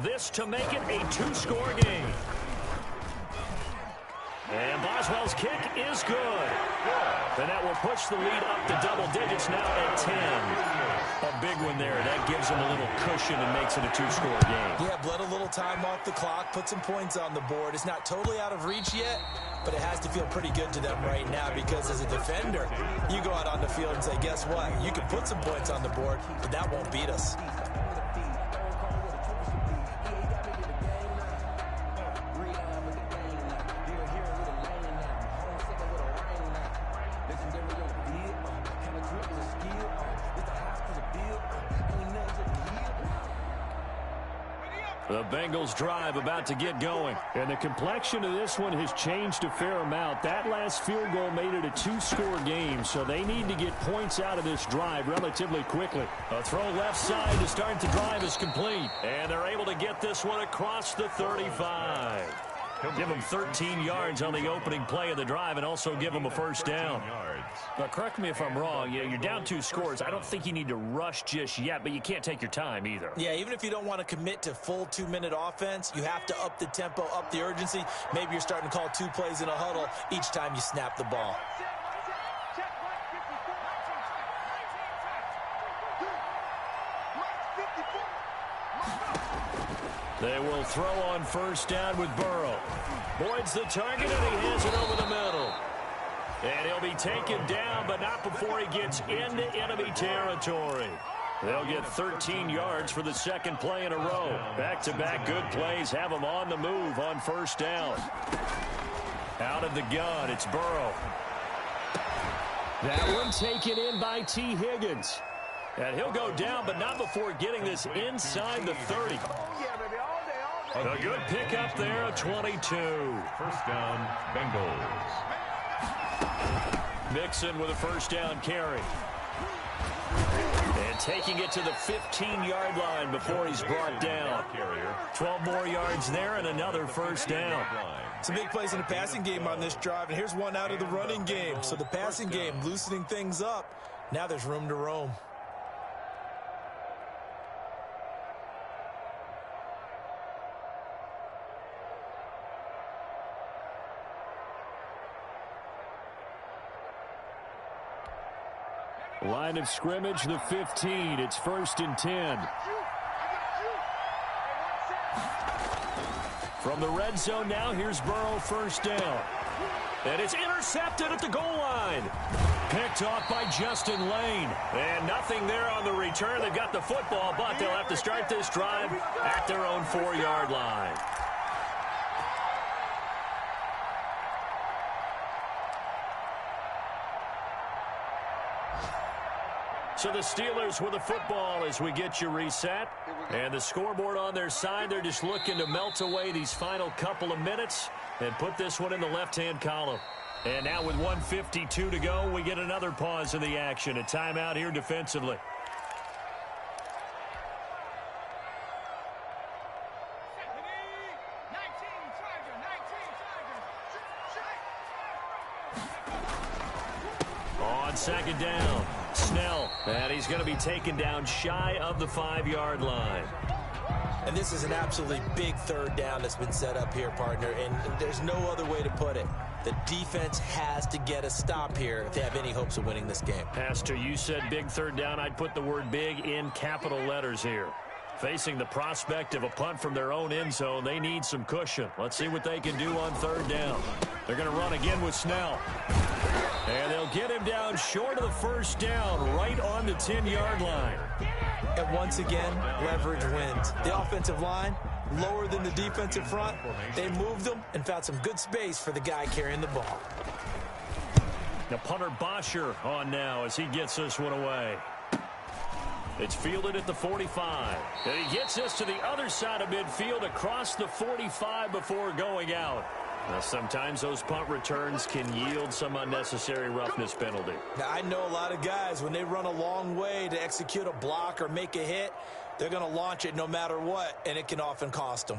This to make it a 2-score game. And Boswell's kick is good. And that will push the lead up to double digits now at 10. A big one there. That gives them a little cushion and makes it a 2-score game. Yeah, bled a little time off the clock, put some points on the board. It's not totally out of reach yet, but it has to feel pretty good to them right now because as a defender, you go out on the field and say, guess what? You can put some points on the board, but that won't beat us. The Bengals drive about to get going. And the complexion of this one has changed a fair amount. That last field goal made it a 2-score game, so they need to get points out of this drive relatively quickly. A throw left side to start the drive is complete. And they're able to get this one across the 35. Give them 13 yards on the opening play of the drive and also give them a first down. Now, correct me if I'm wrong. Yeah, you're down 2 scores. I don't think you need to rush just yet, but you can't take your time either. Yeah, even if you don't want to commit to full 2-minute offense, you have to up the tempo, up the urgency. Maybe you're starting to call 2 plays in a huddle each time you snap the ball. They will throw on first down with Burrow. Boyd's the target, and he has it over the middle. And he'll be taken down, but not before he gets into enemy territory. They'll get 13 yards for the second play in a row. Back-to-back good plays have them on the move on first down. Out of the gun, it's Burrow. That one taken in by T. Higgins. And he'll go down, but not before getting this inside the 30. A good pickup there, a 22. First down, Bengals. Mixon with a first down carry. And taking it to the 15-yard line before he's brought down. 12 more yards there and another first down. Some big plays in the passing game on this drive, and here's one out of the running game. So the passing game loosening things up. Now there's room to roam. Line of scrimmage, the 15. It's 1st and 10. From the red zone now, here's Burrow, first down. And it's intercepted at the goal line. Picked off by Justin Lane. And nothing there on the return. They've got the football, but they'll have to start this drive at their own 4-yard line. So the Steelers with the football as we get you reset. And the scoreboard on their side, they're just looking to melt away these final couple of minutes and put this one in the left-hand column. And now with 1:52 to go, we get another pause in the action. A timeout here defensively. On second down, Snell, and he's going to be taken down shy of the 5-yard line. And this is an absolutely big third down that's been set up here, partner, and there's no other way to put it. The defense has to get a stop here if they have any hopes of winning this game. Pastor, you said big third down. I'd put the word big in capital letters here. Facing the prospect of a punt from their own end zone, they need some cushion. Let's see what they can do on third down. They're going to run again with Snell. And they'll get him down short of the first down, right on the 10-yard line. And once again, leverage wins. The offensive line, lower than the defensive front. They moved them and found some good space for the guy carrying the ball. Now punter Bosher on now as he gets this one away. It's fielded at the 45. And he gets this to the other side of midfield across the 45 before going out. Now, sometimes those punt returns can yield some unnecessary roughness penalty. Now, I know a lot of guys, when they run a long way to execute a block or make a hit, they're going to launch it no matter what, and it can often cost them.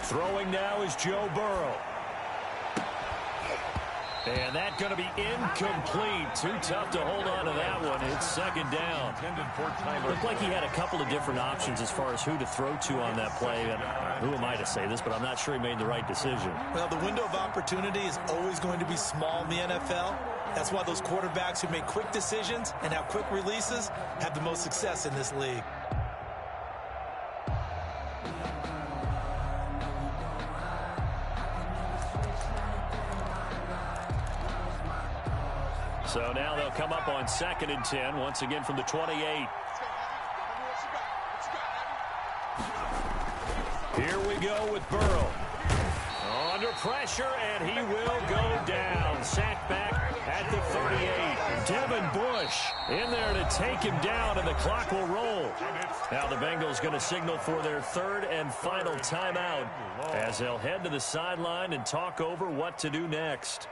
Throwing now is Joe Burrow. And that's going to be incomplete. Too tough to hold on to that one. It's second down. Looked like he had a couple of different options as far as who to throw to on that play. And who am I to say this, but I'm not sure he made the right decision. Well, the window of opportunity is always going to be small in the NFL. That's why those quarterbacks who make quick decisions and have quick releases have the most success in this league. So now they'll come up on 2nd and 10, once again from the 28. Here we go with Burrow. Under pressure, and he will go down. Sacked back at the 38. Devin Bush in there to take him down, and the clock will roll. Now the Bengals going to signal for their third and final timeout as they'll head to the sideline and talk over what to do next.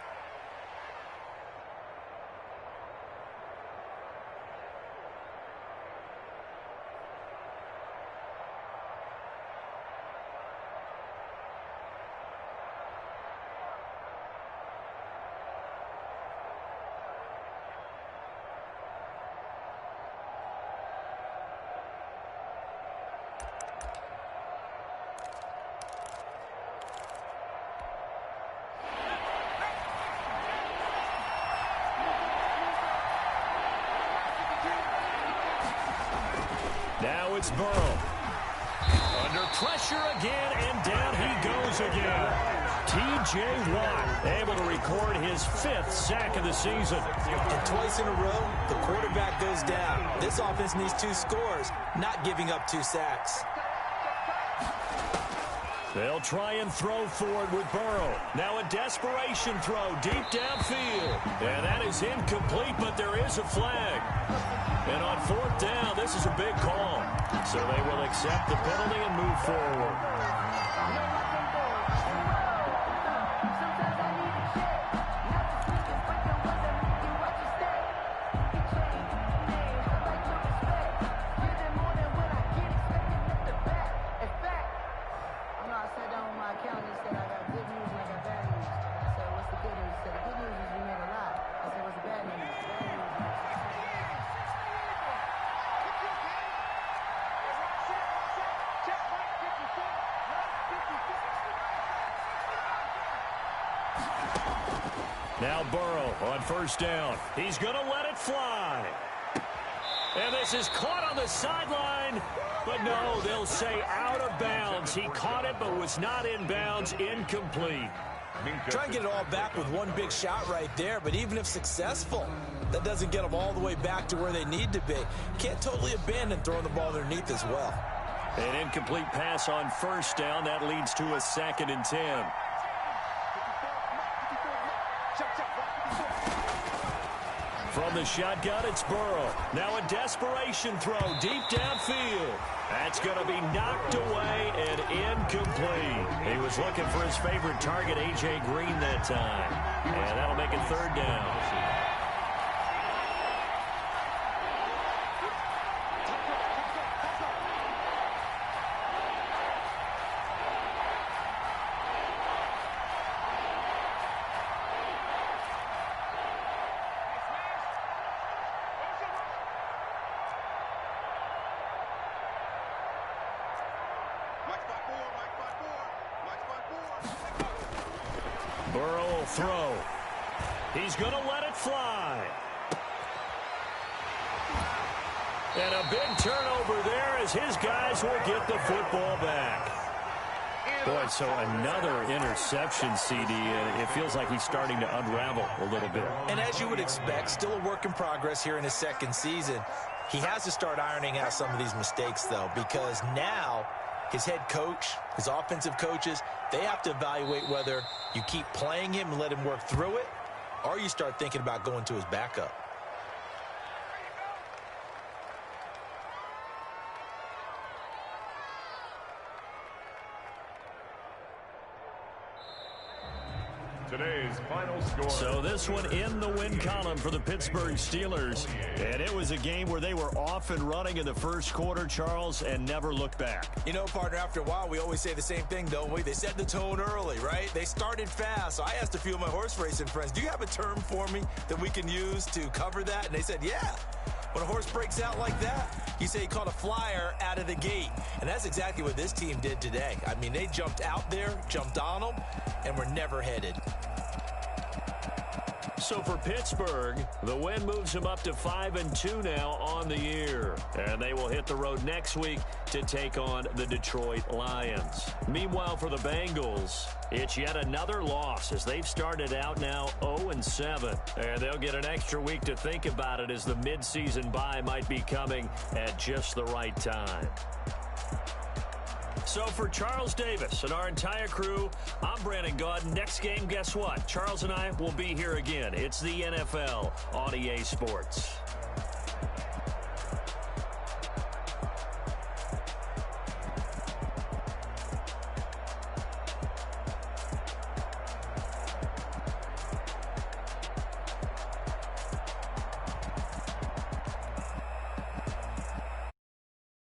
Now it's Burrow. Under pressure again, and down he goes again. T.J. Watt able to record his 5th sack of the season. And twice in a row, the quarterback goes down. This offense needs 2 scores, not giving up 2 sacks. They'll try and throw forward with Burrow. Now a desperation throw deep downfield. And that is incomplete, but there is a flag. And on 4th down, this is a big call. So they will accept the penalty and move forward. Now Burrow on 1st down. He's going to let it fly. And this is caught on the sideline. But no, they'll say out of bounds. He caught it but was not in bounds. Incomplete. Try and get it all back with one big shot right there. But even if successful, that doesn't get them all the way back to where they need to be. Can't totally abandon throwing the ball underneath as well. An incomplete pass on 1st down. That leads to a 2nd and 10. From the shotgun, it's Burrow. Now a desperation throw deep downfield. That's going to be knocked away and incomplete. He was looking for his favorite target, A.J. Green, that time. And that'll make it 3rd down. Burrow will throw. He's going to let it fly. And a big turnover there as his guys will get the football back. Boy, so another interception, CD, and it feels like he's starting to unravel a little bit. And as you would expect, still a work in progress here in his 2nd season. He has to start ironing out some of these mistakes, though, because now his head coach, his offensive coaches, they have to evaluate whether you keep playing him and let him work through it, or you start thinking about going to his backup. Today's final score. So this one in the win column for the Pittsburgh Steelers. And it was a game where they were off and running in the 1st quarter, Charles, and never looked back. You know, partner, after a while, we always say the same thing, don't we? They set the tone early, right? They started fast. So I asked a few of my horse racing friends, do you have a term for me that we can use to cover that? And they said, yeah. When a horse breaks out like that, you say he caught a flyer out of the gate. And that's exactly what this team did today. I mean, they jumped out there, jumped on them, and were never headed. So for Pittsburgh, the win moves them up to 5-2 now on the year. And they will hit the road next week to take on the Detroit Lions. Meanwhile, for the Bengals, it's yet another loss as they've started out now 0-7. And they'll get an extra week to think about it as the midseason bye might be coming at just the right time. So for Charles Davis and our entire crew, I'm Brandon Gaud. Next game, guess what? Charles and I will be here again. It's the NFL on EA Sports.